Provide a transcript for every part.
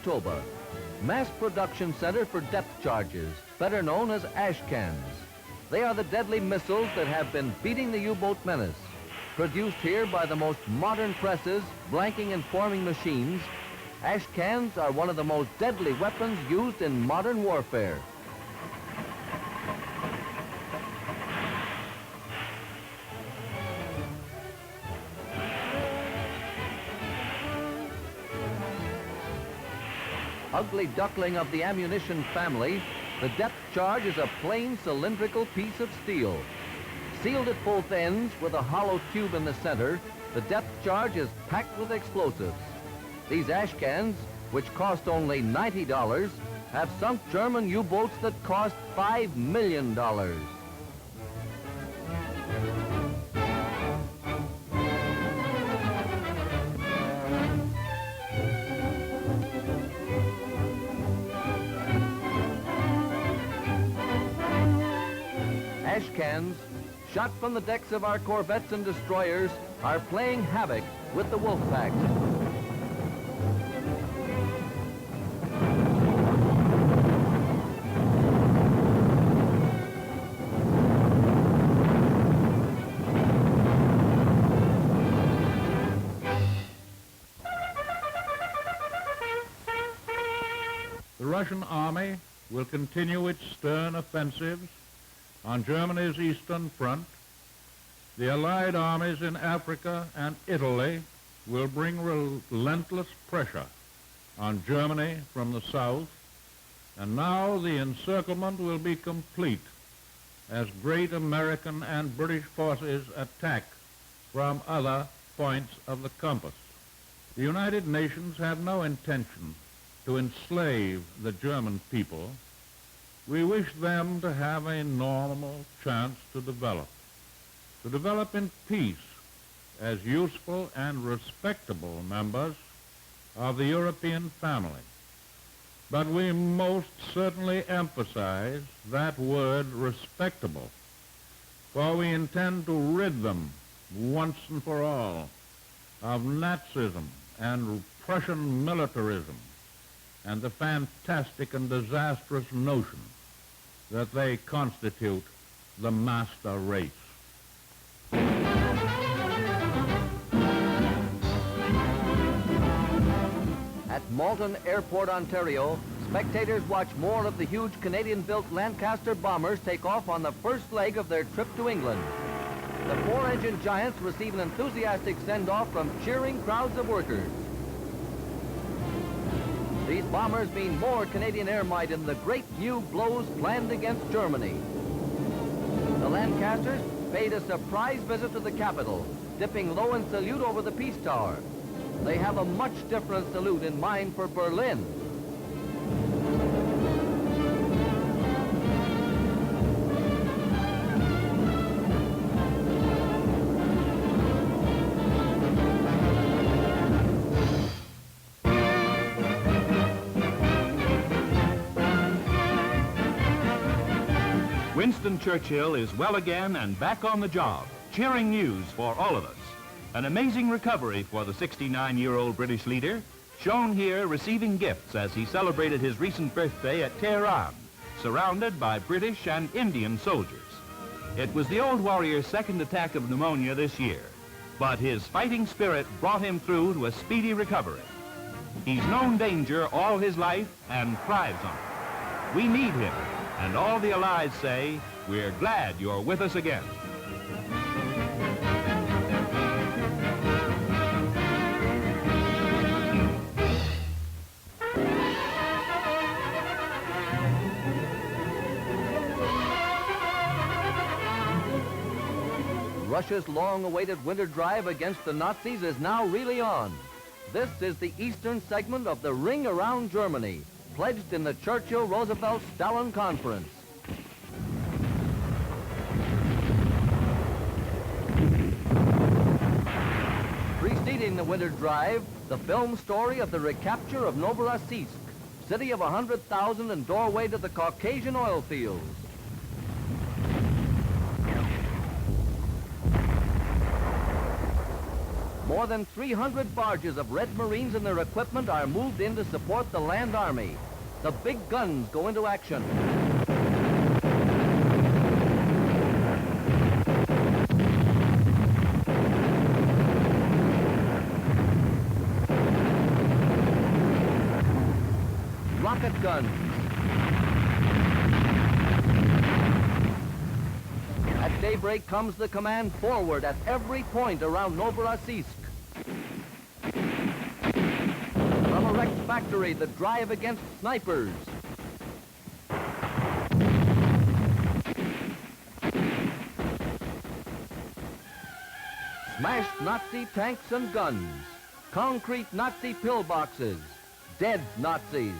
Manitoba, mass production center for depth charges, better known as Ashcans. They are the deadly missiles that have been beating the U-boat menace. Produced here by the most modern presses, blanking and forming machines, Ashcans are one of the most deadly weapons used in modern warfare. Ugly duckling of the ammunition family, the depth charge is a plain cylindrical piece of steel. Sealed at both ends with a hollow tube in the center, the depth charge is packed with explosives. These Ashcans, which cost only $90, have sunk German U-boats that cost $5 million. Ashcans, shot from the decks of our corvettes and destroyers, are playing havoc with the wolf pack. The Russian army will continue its stern offensives on Germany's eastern front. The Allied armies in Africa and Italy will bring relentless pressure on Germany from the south, and now the encirclement will be complete as great American and British forces attack from other points of the compass. The United Nations have no intention to enslave the German people. We wish them to have a normal chance to develop in peace as useful and respectable members of the European family. But we most certainly emphasize that word respectable, for we intend to rid them once and for all of Nazism and Prussian militarism and the fantastic and disastrous notion that they constitute the master race. At Malton Airport, Ontario, spectators watch more of the huge Canadian-built Lancaster Bombers take off on the first leg of their trip to England. The four-engine giants receive an enthusiastic send-off from cheering crowds of workers. These bombers mean more Canadian air might in the great new blows planned against Germany. The Lancasters paid a surprise visit to the capital, dipping low in salute over the Peace Tower. They have a much different salute in mind for Berlin. Winston Churchill is well again and back on the job. Cheering news for all of us. An amazing recovery for the 69-year-old British leader, shown here receiving gifts as he celebrated his recent birthday at Tehran, surrounded by British and Indian soldiers. It was the old warrior's second attack of pneumonia this year, but his fighting spirit brought him through to a speedy recovery. He's known danger all his life and thrives on it. We need him, and all the Allies say, we're glad you're with us again. Russia's long-awaited winter drive against the Nazis is now really on. This is the eastern segment of the Ring Around Germany, pledged in the Churchill-Roosevelt-Stalin Conference. Preceding the winter drive, the film story of the recapture of Novorossiysk, city of 100,000 and doorway to the Caucasian oil fields. More than 300 barges of Red Marines and their equipment are moved in to support the land army. The big guns go into action. Rocket guns. At daybreak comes the command forward at every point around Novorossiysk. From a wrecked factory, the drive against snipers. Smashed Nazi tanks and guns. Concrete Nazi pillboxes. Dead Nazis.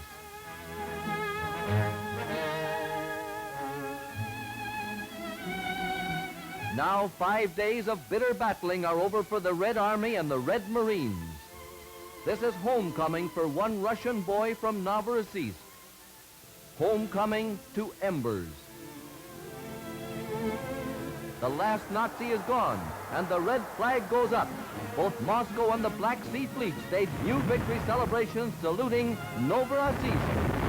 Now 5 days of bitter battling are over for the Red Army and the Red Marines. This is homecoming for one Russian boy from Novorossiysk. Homecoming to embers. The last Nazi is gone, and the red flag goes up. Both Moscow and the Black Sea Fleet stage new victory celebrations saluting Novorossiysk.